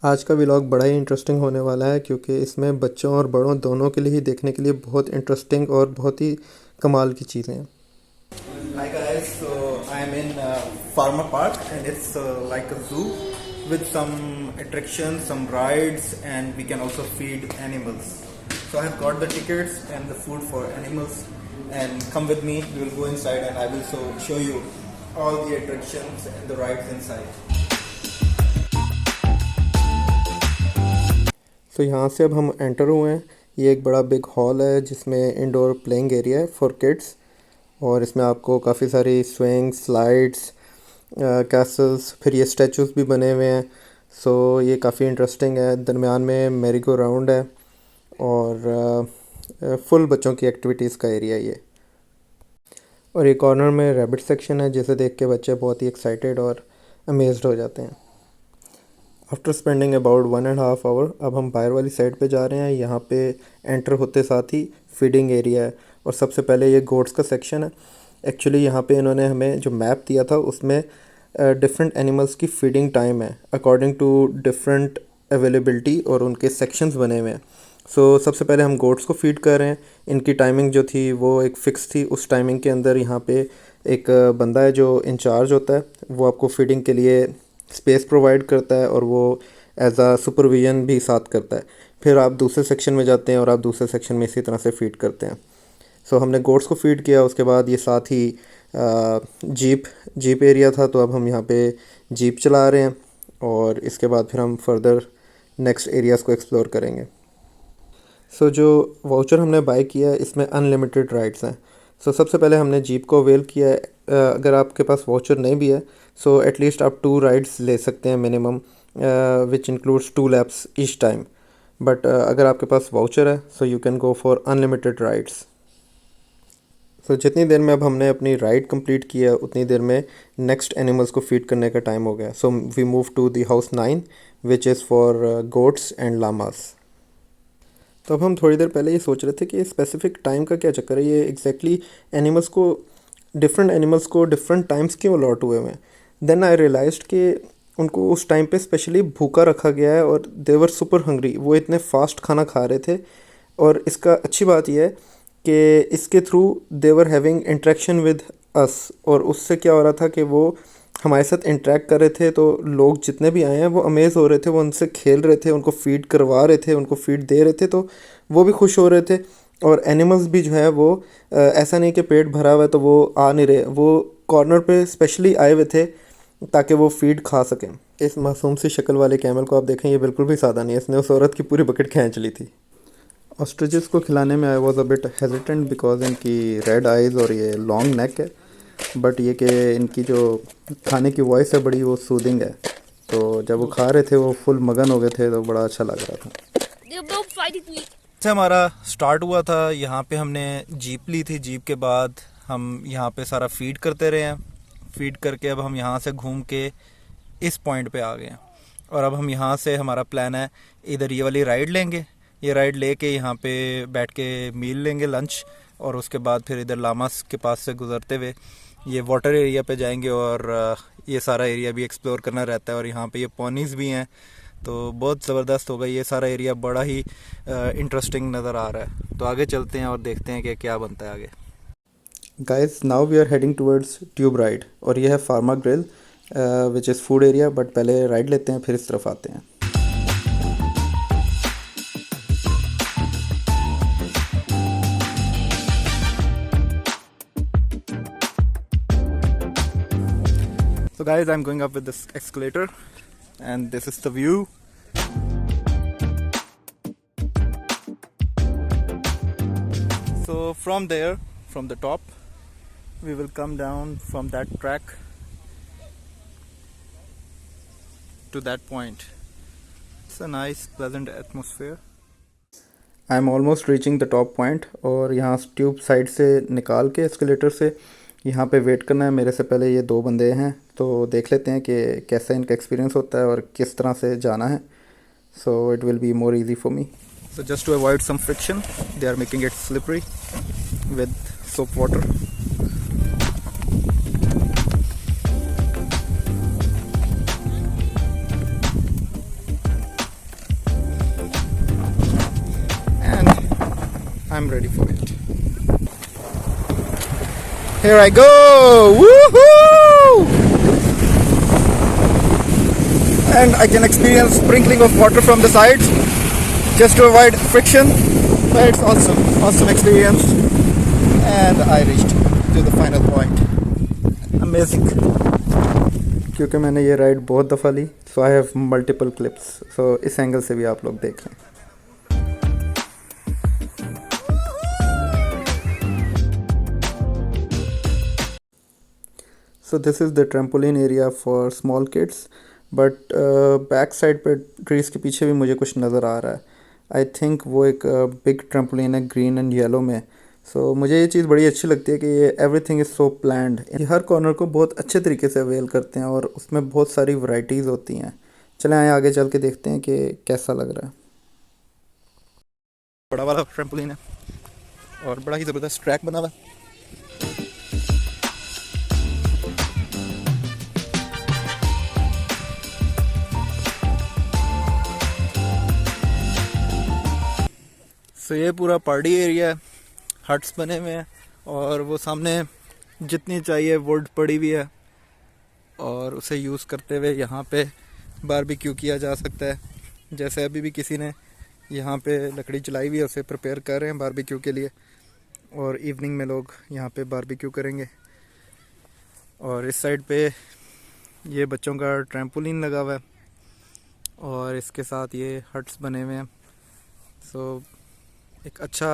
आज का व्लॉग बड़ा ही इंटरेस्टिंग होने वाला है क्योंकि इसमें बच्चों और बड़ों दोनों के लिए ही देखने के लिए बहुत इंटरेस्टिंग और बहुत ही कमाल की चीज़ें हैं। Hi guys, so I am in Pharma Park and it's like a zoo with some attractions, some rides, and we can also feed animals. So I have got the tickets and the food for animals, and come with me. We will go inside and I will show you all the attractions and the rides inside. तो यहाँ से अब हम enter हुए हैं। ये एक बड़ा बिग हॉल है जिसमें इंडोर प्लेइंग एरिया है फॉर किड्स, और इसमें आपको काफ़ी सारी स्विंग्स, स्लाइड्स, कैसल्स, फिर ये स्टैचूज़ भी बने हुए हैं। सो ये काफ़ी इंटरेस्टिंग है। दरमियान में मेरी गो राउंड है और फुल बच्चों की एक्टिविटीज़ का एरिया ये। और ये कॉर्नर में रैबिट सेक्शन है जिसे देख के बच्चे बहुत ही एक्साइटेड और अमेज्ड हो जाते हैं। आफ्टर स्पेंडिंग अबाउट 1.5 आवर अब हम बाहर वाली साइड पे जा रहे हैं। यहाँ पे एंटर होते साथ ही फीडिंग एरिया है, और सबसे पहले ये गोट्स का सेक्शन है। एक्चुअली यहाँ पे इन्होंने हमें जो मैप दिया था उसमें डिफरेंट एनिमल्स की फीडिंग टाइम है अकॉर्डिंग टू डिफरेंट अवेलेबिलिटी, और उनके सेक्शंस बने हुए हैं। सो सबसे पहले हम गोट्स को फीड कर रहे हैं। इनकी टाइमिंग जो थी वो एक फ़िक्स थी। उस टाइमिंग के अंदर यहाँ पे एक बंदा है जो इंचार्ज होता है, वो आपको फीडिंग के लिए स्पेस प्रोवाइड करता है और वो एज आ सुपरविजन भी साथ करता है। फिर आप दूसरे सेक्शन में जाते हैं और आप दूसरे सेक्शन में इसी तरह से फीड करते हैं। सो हमने गोट्स को फीड किया, उसके बाद ये साथ ही जीप एरिया था, तो अब हम यहाँ पे जीप चला रहे हैं और इसके बाद फिर हम फर्दर नेक्स्ट एरियाज़ को एक्सप्लोर करेंगे। सो जो वाउचर हमने बाय किया है इसमें अनलिमिटेड राइड्स हैं। सो सबसे पहले हमने जीप को अवेल किया है। अगर आपके पास वाउचर नहीं भी है सो एटलीस्ट आप 2 राइड्स ले सकते हैं minimum, which includes 2 laps each time. But अगर आपके पास वाउचर है so you can go for unlimited rides. So जितनी देर में अब हमने अपनी राइड कंप्लीट किया उतनी देर में नेक्स्ट एनिमल्स को फीड करने का टाइम हो गया। So we move to the house 9 which is for goats and llamas. तो अब हम थोड़ी देर पहले ये सोच रहे थे कि स्पेसिफिक टाइम का क्या चक्कर है, ये एग्जैक्टली डिफरेंट एनिमल्स को डिफरेंट टाइम्स क्यों अलॉट हुए हुए हैं। देन आई रियलाइज्ड कि उनको उस टाइम पे स्पेशली भूखा रखा गया है और दे वर सुपर हंग्री। वो इतने फास्ट खाना खा रहे थे, और इसका अच्छी बात यह है कि इसके through they were having interaction with us, और उससे क्या हो रहा था कि वो हमारे साथ इंटरेक्ट कर रहे थे। तो लोग जितने भी आए हैं वो अमेज़ हो रहे थे, वो उनसे खेल रहे थे, उनको फीड करवा रहे थे, उनको फीड दे रहे थे, तो वो भी खुश हो रहे थे। और एनिमल्स भी जो है वो ऐसा नहीं कि पेट भरा हुआ है तो वो आ नहीं रहे, वो कॉर्नर पे स्पेशली आए हुए थे ताकि वो फीड खा सकें। इस मासूम सी शक्ल वाले कैमल को आप देखें, ये बिल्कुल भी सादा नहीं है, इसने उस औरत की पूरी बकेट खींच ली थी। ऑस्ट्रिचेस को खिलाने में I was a bit hesitant because इनकी रेड आइज़ और ये लॉन्ग नेक है, बट ये कि इनकी जो खाने की वॉइस है बड़ी वो सूदिंग है। तो जब वो खा रहे थे वो फुल मगन हो गए थे, तो बड़ा अच्छा लग रहा था। से हमारा स्टार्ट हुआ था, यहाँ पे हमने जीप ली थी। जीप के बाद हम यहाँ पे सारा फीड करते रहे हैं। फीड करके अब हम यहाँ से घूम के इस पॉइंट पे आ गए हैं, और अब हम यहाँ से हमारा प्लान है इधर ये वाली राइड लेंगे। ये राइड लेके यहाँ पे बैठ के मील लेंगे, लंच, और उसके बाद फिर इधर लामास के पास से गुजरते हुए ये वाटर एरिया पे जाएंगे, और ये सारा एरिया भी एक्सप्लोर करना रहता है। और यहाँ पे ये पोनीज़ भी हैं, तो बहुत ज़बरदस्त होगा। ये सारा एरिया बड़ा ही इंटरेस्टिंग नज़र आ रहा है। तो आगे चलते हैं और देखते हैं कि क्या बनता है आगे। Guys now we are heading towards tube ride, और ये है farma grill which is food area. But पहले राइड लेते हैं फिर इस तरफ आते हैं। So guys, I'm going up with this escalator and this is the view. So from there, from the top, we will come down from that track to that point. It's a nice, pleasant atmosphere. I am almost reaching the top point, और यहाँ tube side से निकाल के escalator से यहाँ पे wait करना है। मेरे से पहले ये 2 बंदे हैं, तो देख लेते हैं कि कैसा इनका एक्सपीरियंस होता है और किस तरह से जाना है। So it will be more easy for me. So just to avoid some friction, they are making it slippery with soap water. I'm ready for it. Here I go! Woohoo! And I can experience sprinkling of water from the sides just to avoid friction. But it's awesome experience. And I reached to the final point. Amazing. क्योंकि मैंने ये ride बहुत दफ़ा ली, सो I have multiple clips, सो इस angle से भी आप लोग देख लें. So this is the trampoline area for small kids, but back side पे ट्रीज़ के पीछे भी मुझे कुछ नज़र आ रहा है. आई थिंक वो एक बिग ट्रैम्पोलिन है, ग्रीन एंड येलो में. सो मुझे ये चीज़ बड़ी अच्छी लगती है कि ये एवरीथिंग इज़ सो प्लान्ड. ये हर कॉर्नर को बहुत अच्छे तरीके से अवेल करते हैं और उसमें बहुत सारी वैरायटीज़ होती हैं. चलें आगे चल के देखते हैं कि कैसा लग रहा है. बड़ा वाला ट्रैम्पोलिन है और बड़ा ही ज़बरदस्त ट्रैक बना हुआ है. तो ये पूरा पार्टी एरिया है, हट्स बने हुए हैं और वो सामने जितनी चाहिए वुड पड़ी हुई है और उसे यूज़ करते हुए यहाँ पे बारबेक्यू किया जा सकता है. जैसे अभी भी किसी ने यहाँ पे लकड़ी जलाई हुई है, उसे प्रिपेयर कर रहे हैं बारबेक्यू के लिए और इवनिंग में लोग यहाँ पे बारबेक्यू करेंगे. और इस साइड पे ये बच्चों का ट्रैम्पोलिन लगा हुआ है और इसके साथ ये हट्स बने हुए हैं. सो एक अच्छा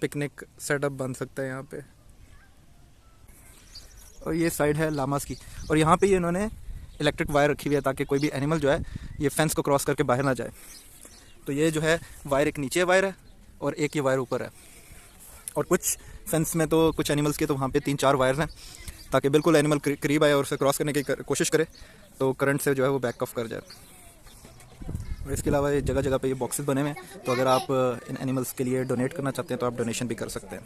पिकनिक सेटअप बन सकता है यहाँ पे. और ये साइड है लामास की और यहाँ पे ये इन्होंने इलेक्ट्रिक वायर रखी हुई है ताकि कोई भी एनिमल जो है ये फेंस को क्रॉस करके बाहर ना जाए. तो ये जो है वायर एक नीचे वायर है और एक ये वायर ऊपर है. और कुछ फेंस में तो कुछ एनिमल्स के तो वहाँ पे 3-4 वायर्स हैं ताकि बिल्कुल एनिमल करीब आए और उसे क्रॉस करने की कोशिश करे तो करंट से जो है वो बैक ऑफ कर जाए. और इसके अलावा ये जगह जगह पे ये बॉक्सेस बने हुए हैं, तो अगर आप इन एनिमल्स के लिए डोनेट करना चाहते हैं तो आप डोनेशन भी कर सकते हैं.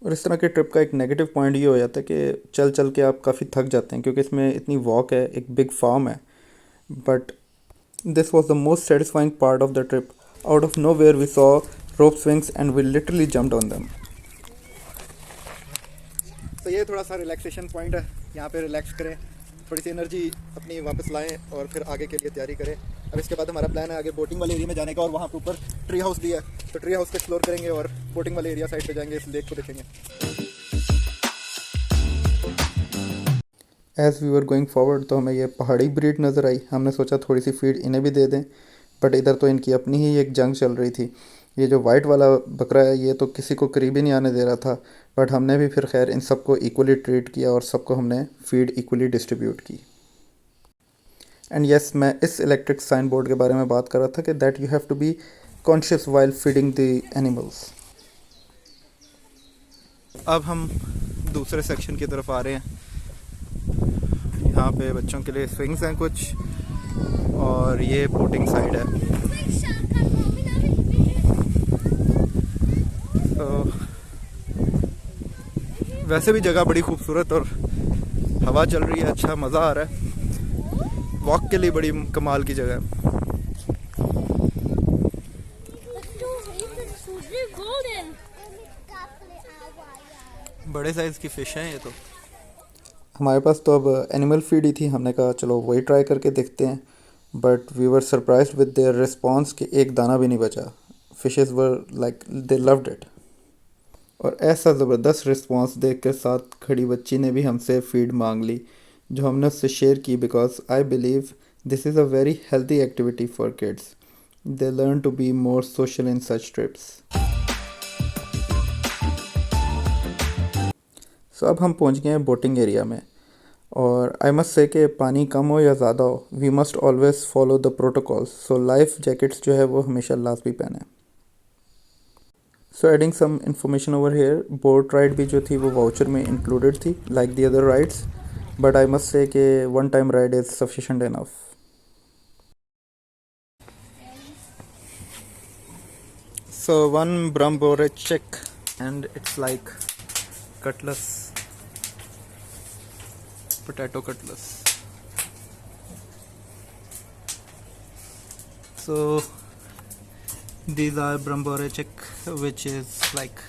और इस तरह के ट्रिप का एक नेगेटिव पॉइंट ये हो जाता है कि चल चल के आप काफ़ी थक जाते हैं क्योंकि इसमें इतनी वॉक है, एक बिग फार्म है. But this was the most satisfying part of the trip. Out of nowhere we saw rope swings and we literally jumped on them. तो ये थोड़ा सा रिलैक्सेशन पॉइंट है, यहाँ पे रिलैक्स करें, थोड़ी सी एनर्जी अपनी वापस लाएं और फिर आगे के लिए तैयारी करें. अब इसके बाद हमारा प्लान है आगे बोटिंग वाले एरिया में जाने का और वहाँ पे ऊपर ट्री हाउस भी है, तो ट्री हाउस को एक्सप्लोर करेंगे और बोटिंग वाले एरिया साइड पे जाएंगे, इस लेक को देखेंगे. As we were going forward तो हमें ये पहाड़ी ब्रीड नज़र आई. हमने सोचा थोड़ी सी फीड इन्हें भी दे दें, बट इधर तो इनकी अपनी ही एक जंग चल रही थी. ये जो वाइट वाला बकरा है ये तो किसी को करीब ही नहीं आने दे रहा था, बट हमने भी फिर खैर इन सबको इक्वली ट्रीट किया और सबको हमने फीड इक्वली डिस्ट्रीब्यूट की. एंड यस, मैं इस इलेक्ट्रिक साइन बोर्ड के बारे में बात कर रहा था कि that you have to be conscious while feeding the animals. अब हम दूसरे सेक्शन की तरफ आ रहे हैं. यहाँ पे बच्चों के लिए स्विंग्स हैं कुछ और ये बोटिंग साइड है. तो वैसे भी जगह बड़ी खूबसूरत और हवा चल रही है, अच्छा मज़ा आ रहा है. वॉक के लिए बड़ी कमाल की जगह है. बड़े साइज़ की फ़िश हैं ये तो. हमारे पास तो अब एनिमल फीड ही थी, हमने कहा चलो वही ट्राई करके देखते हैं. But we were surprised with their response कि एक दाना भी नहीं बचा. Fishes were like they loved it. और ऐसा ज़बरदस्त रिस्पॉन्स देख के साथ खड़ी बच्ची ने भी हमसे फीड मांग ली जो हमने उससे शेयर की, because I believe this is a very healthy activity for kids. They learn to be more social in such trips. So अब हम पहुंच गए हैं बोटिंग एरिया में और आई मस्ट से कि पानी कम हो या ज़्यादा हो, we must always follow the protocols. So life jackets जो है वो हमेशा लाजमी पहने. So adding some information over here, boat ride भी जो थी वो वाउचर में इंक्लूडेड थी like the other rides, but I must say कि one time ride is sufficient enough. So one Brahmborichek and it's like cutlass, potato cutlass. So These are bramborichik, which is like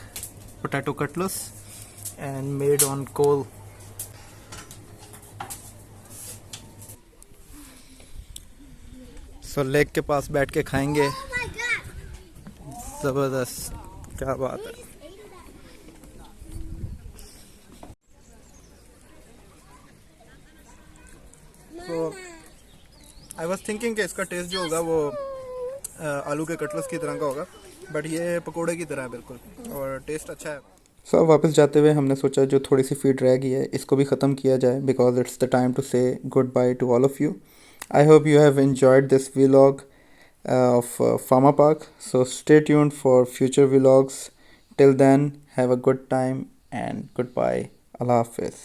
potato cutlets and made on coal. So lake के पास बैठ के खाएंगे, ज़बरदस्त, क्या बात है। तो आई वॉज थिंकिंग कि इसका टेस्ट जो होगा वो आलू के कटलेट्स की तरह का होगा, बट ये पकोड़े की तरह है बिल्कुल, और टेस्ट अच्छा है। सो अब वापस जाते हुए हमने सोचा जो थोड़ी सी फीड रह गई है इसको भी ख़त्म किया जाए, because it's the time to say goodbye to all of you. I hope you have enjoyed this vlog of Farmer Park. So stay tuned for future vlogs. Till then, have a good time and goodbye. Allah Hafiz.